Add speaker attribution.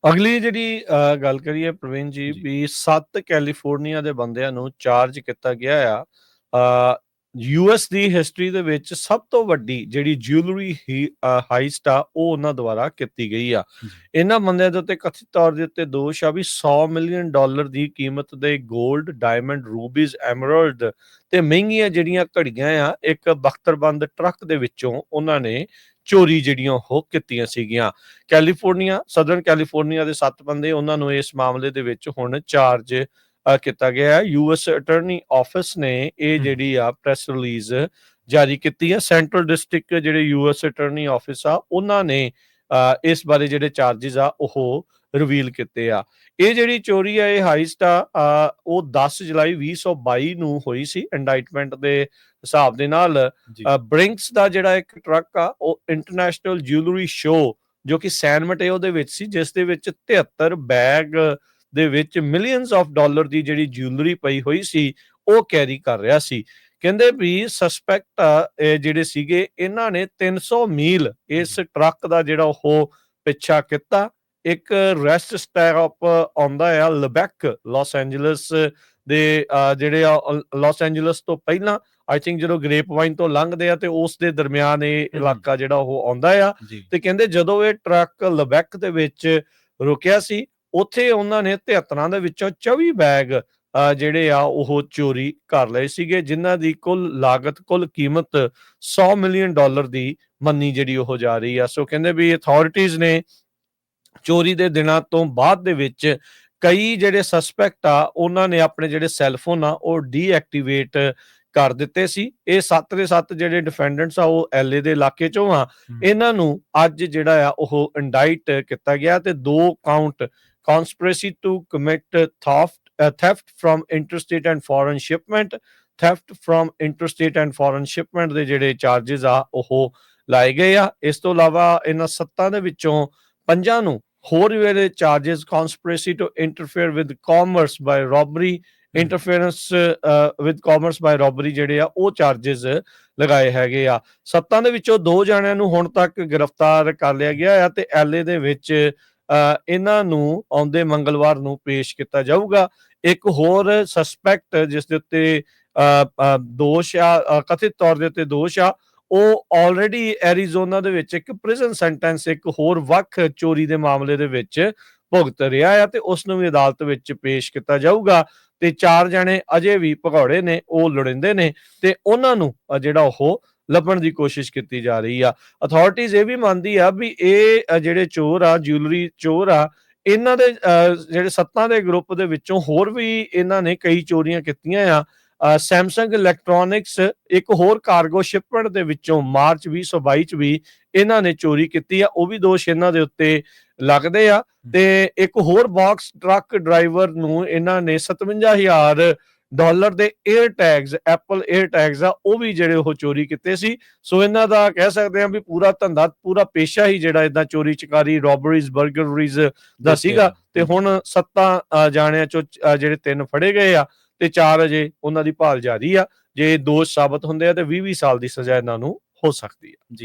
Speaker 1: ਅਗਲੀ ਜਿਹੜੀ ਗੱਲ ਕਰੀਏ ਪ੍ਰਵੀਨ ਜੀ
Speaker 2: ਜੀ।
Speaker 1: ਵੀ 7 ਕੈਲੀਫੋਰਨੀਆ ਦੇ ਬੰਦਿਆਂ ਨੂੰ ਚਾਰਜ ਕੀਤਾ ਗਿਆ ਆ। ਯੂਐਸ ਦੀ ਹਿਸਟਰੀ ਦੇ ਵਿੱਚ ਸਭ ਤੋਂ ਵੱਡੀ ਜਿਹੜੀ ਜਿਊਲਰੀ ਹਾਈਸਟ ਆ ਉਹ ਉਹਨਾਂ ਦੁਆਰਾ ਕੀਤੀ ਗਈ ਆ।
Speaker 2: ਜੀ।
Speaker 1: ਇਹਨਾਂ ਬੰਦਿਆਂ ਦੇ ਉੱਤੇ ਕਥਿਤ ਤੌਰ ਦੇ ਉੱਤੇ ਦੋਸ਼ ਆ ਵੀ $100 ਮਿਲੀਅਨ ਦੀ ਕੀਮਤ ਦੇ ਗੋਲਡ, ਡਾਇਮੰਡ, ਰੂਬੀਜ਼, ਐਮਰਲਡ ਤੇ ਮਹਿੰਗੀਆਂ ਜਿਹੜੀਆਂ ਘੜੀਆਂ ਆ ਇੱਕ ਬਖਤਰਬੰਦ ਟਰੱਕ ਦੇ ਵਿੱਚੋਂ ਉਹਨਾਂ ਨੇ ਚੋਰੀ ਜਿਹੜੀਆਂ ਉਹ ਕੀਤੀਆਂ ਸੀਗੀਆਂ। ਸਦਰਨ ਕੈਲੀਫੋਰਨੀਆ ਦੇ 7 ਬੰਦੇ ਉਹਨਾਂ ਨੂੰ ਇਸ ਮਾਮਲੇ ਦੇ ਵਿੱਚ ਹੁਣ ਚਾਰਜ ਕੀਤਾ ਗਿਆ ਹੈ। ਯੂਐਸ ਅਟਾਰਨੀ ਆਫਿਸ ਨੇ ਇਹ ਜਿਹੜੀ ਆ ਪ੍ਰੈਸ ਰਿਲੀਜ਼ ਜਾਰੀ ਕੀਤੀ ਹੈ। ਸੈਂਟਰਲ ਡਿਸਟ੍ਰਿਕਟ ਜਿਹੜੇ ਯੂਐਸ ਅਟਾਰਨੀ ਆਫਿਸ ਆ ਉਹਨਾਂ ਨੇ ਇਸ ਬਾਰੇ ਜਿਹੜੇ ਚਾਰਜਸ ਆ ਉਹ ਰਿਵੀਲ ਕੀਤੇ ਆ। ਇਹ ਜਿਹੜੀ ਚੋਰੀ ਆ ਇਹ ਹਾਈਸਟ ਆ ਉਹ 10 ਜੁਲਾਈ 2022 ਨੂੰ ਹੋਈ ਸੀ। ਇੰਡਾਈਟਮੈਂਟ ਦੇ ਹਿਸਾਬ ਦੇ ਨਾਲ ਬ੍ਰਿੰਕਸ ਦਾ ਜਿਹੜਾ ਇੱਕ ਟਰੱਕ ਆ ਉਹ ਇੰਟਰਨੈਸ਼ਨਲ ਜਿਊਲਰੀ ਸ਼ੋ ਜੋ ਕਿ ਸੈਨ ਮਟੇਓ ਦੇ ਵਿੱਚ ਸੀ, ਜਿਸ ਦੇ ਵਿੱਚ 73 ਬੈਗ ਦੇ ਵਿੱਚ ਮਿਲੀਅਨਸ ਆਫ ਡਾਲਰ ਦੀ ਜਿਹੜੀ ਜਿਊਲਰੀ ਪਈ ਹੋਈ ਸੀ ਉਹ ਕੈਰੀ ਕਰ ਰਿਹਾ ਸੀ। ਕਹਿੰਦੇ ਵੀ ਸਸਪੈਕਟ ਜਿਹੜੇ ਸੀਗੇ ਇਹਨਾਂ ਨੇ 300 ਮੀਲ ਇਸ ਟਰੱਕ ਦਾ ਜਿਹੜਾ ਉਹ ਪਿੱਛਾ ਕੀਤਾ। ਇੱਕ ਰੈਸਟ ਸਟਾਪ ਆਉਂਦਾ ਆ ਲਬੈਕ, ਲਾਸ ਐਂਜਲਸ ਦੇ ਜਿਹੜੇ ਆ ਲਾਸ ਐਂਜਲਸ ਤੋਂ ਪਹਿਲਾਂ ਆਈ ਥਿੰਕ ਜਦੋਂ ਗ੍ਰੇਪ ਵਾਈਨ ਤੋਂ ਲੰਘਦੇ ਆ ਤੇ ਉਸ ਦੇ ਦਰਮਿਆਨ ਇਹ ਇਲਾਕਾ ਜਿਹੜਾ ਉਹ ਆਉਂਦਾ ਆ। ਤੇ ਕਹਿੰਦੇ ਜਦੋਂ ਇਹ ਟਰੱਕ ਲਬੈਕ ਦੇ ਵਿੱਚ ਰੁਕਿਆ ਸੀ ਉੱਥੇ ਉਹਨਾਂ ਨੇ 73 ਦੇ ਵਿੱਚੋਂ 24 ਬੈਗ ਜਿਹੜੇ ਆ ਉਹ ਚੋਰੀ ਕਰ ਲਏ ਸੀਗੇ, ਜਿਨ੍ਹਾਂ ਦੀ ਕੁੱਲ ਕੀਮਤ $100 ਮਿਲੀਅਨ ਦੀ ਮੰਨੀ ਜਿਹੜੀ ਉਹ ਜਾ ਰਹੀ ਆ। ਸੋ ਕਹਿੰਦੇ ਵੀ ਅਥਾਰਟੀਜ਼ ਨੇ ਚੋਰੀ ਦੇ ਦਿਨਾਂ ਤੋਂ ਬਾਅਦ ਦੇ ਵਿੱਚ ਕਈ ਜਿਹੜੇ ਸਸਪੈਕਟ ਆ ਉਹਨਾਂ ਨੇ ਆਪਣੇ ਜਿਹੜੇ ਸੈੱਲਫੋਨ ਆ ਉਹ ਡੀਐਕਟੀਵੇਟ ਕਰ ਦਿੱਤੇ ਸੀ। ਇਹ 7 ਦੇ 7 ਜਿਹੜੇ ਡਿਫੈਂਡੈਂਟਸ ਆ ਉਹ ਐਲਏ ਦੇ ਇਲਾਕੇ ਚੋਂ ਆ। ਇਹਨਾਂ ਨੂੰ ਅੱਜ ਜਿਹੜਾ ਆ ਉਹ ਇੰਡਾਈਟ ਕੀਤਾ ਗਿਆ ਤੇ 2 count conspiracy to commit theft from interstate and foreign shipment ਦੇ ਜਿਹੜੇ ਚਾਰजेस ਆ ਉਹ ਲਾਏ ਗਏ ਆ। ਇਸ ਤੋਂ ਇਲਾਵਾ ਇਹਨਾਂ 7 ਦੇ ਵਿੱਚੋਂ 5 ਨੂੰ ਹੋਰ ਜਿਹੜੇ charges conspiracy to interfere with commerce by robbery, interference with commerce by robbery ਜਿਹੜੇ ਆ ਉਹ ਚਾਰजेस ਲਗਾਏ ਹੈਗੇ ਆ। 7 ਦੇ ਵਿੱਚੋਂ 2 ਜਣਿਆਂ ਨੂੰ ਹੁਣ ਤੱਕ ਗ੍ਰਿਫਤਾਰ ਕਰ ਲਿਆ ਗਿਆ ਆ ਤੇ ਐਲਏ ਦੇ ਵਿੱਚ ਇਹਨਾਂ ਨੂੰ ਆਉਂਦੇ ਮੰਗਲਵਾਰ ਨੂੰ ਪੇਸ਼ ਕੀਤਾ ਜਾਊਗਾ। ਇੱਕ ਹੋਰ ਸਸਪੈਕਟ ਜਿਸ ਦੇ ਉੱਤੇ ਦੋਸ਼ ਆ, ਕਥਿਤ ਤੌਰ ਦੇ ਉੱਤੇ ਦੋਸ਼ ਆ, ਉਹ ਆਲਰੇਡੀ ਐਰੀਜ਼ੋਨਾ ਦੇ ਵਿੱਚ ਇੱਕ ਪ੍ਰਿਜ਼ਨ ਸੈਂਟੈਂਸ ਇੱਕ ਹੋਰ ਵੱਖ ਚੋਰੀ ਦੇ ਮਾਮਲੇ ਦੇ ਵਿੱਚ ਭੁਗਤ ਰਿਹਾ ਆ ਤੇ ਉਸ ਨੂੰ ਵੀ ਅਦਾਲਤ ਵਿੱਚ ਪੇਸ਼ ਕੀਤਾ ਜਾਊਗਾ। ਤੇ 4 ਜਣੇ ਅਜੇ ਵੀ ਭਗੌੜੇ ਨੇ, ਉਹ ਲੋੜਿੰਦੇ ਨੇ ਤੇ ਉਹਨਾਂ ਨੂੰ ਜਿਹੜਾ ਉਹ ਲੱਭਣ ਦੀ ਕੋਸ਼ਿਸ਼ ਕੀਤੀ ਜਾ ਰਹੀ ਆ। ਅਥਾਰਟੀਜ਼ ਇਹ ਵੀ ਮੰਨਦੀ ਆ ਵੀ ਇਹ ਜਿਹੜੇ ਚੋਰ ਆ, ਜਿਊਲਰੀ ਚੋਰ ਆ, ਇਹਨਾਂ ਦੇ ਜਿਹੜੇ 7 ਦੇ ਗਰੁੱਪ ਦੇ ਵਿੱਚੋਂ ਹੋਰ ਵੀ ਇਹਨਾਂ ਨੇ ਕਈ ਚੋਰੀਆਂ ਕੀਤੀਆਂ ਆ। ਸੈਮਸੰਗ ਇਲੈਕਟ੍ਰੋਨਿਕਸ ਇੱਕ ਹੋਰ ਕਾਰਗੋ ਸ਼ਿਪਮੈਂਟ ਦੇ ਵਿੱਚੋਂ ਮਾਰਚ 2022 ਚ ਵੀ ਇਹਨਾਂ ਨੇ ਚੋਰੀ ਕੀਤੀ ਆ, ਉਹ ਵੀ ਦੋਸ਼ ਇਹਨਾਂ ਦੇ ਉੱਤੇ ਲੱਗਦੇ ਆ। ਤੇ ਇੱਕ ਹੋਰ ਬਾਕਸ ਟਰੱਕ ਡਰਾਈਵਰ ਨੂੰ ਇਹਨਾਂ ਨੇ $57,000 ਦੇ air tags, Apple air tags ਆ ਉਹ ਵੀ ਜਿਹੜੇ ਉਹ ਚੋਰੀ ਕੀਤੇ ਸੀ। ਸੋ ਇਹਨਾਂ ਦਾ ਕਹਿ ਸਕਦੇ ਆ ਵੀ ਪੂਰਾ ਧੰਦਾ, ਪੂਰਾ ਪੇਸ਼ਾ ਹੀ ਜਿਹੜਾ ਏਦਾਂ ਚੋਰੀ ਚਕਾਰੀ, ਰੋਬਰੀਜ਼, ਬਰਗਲਰੀਜ਼ ਦਾ ਸੀਗਾ। ਤੇ ਹੁਣ 7 ਜਾਣਿਆਂ ਚੋਂ ਜਿਹੜੇ 3 ਫੜੇ ਗਏ ਆ ਤੇ 4 ਅਜੇ ਉਹਨਾਂ ਦੀ ਭਾਲ ਜਾਰੀ ਆ। ਜੇ ਦੋਸ਼ ਸਾਬਤ ਹੁੰਦੇ ਆ ਤੇ 20 ਸਾਲ ਦੀ ਸਜ਼ਾ ਇਹਨਾਂ ਨੂੰ ਹੋ ਸਕਦੀ ਆ।
Speaker 2: ਜੀ।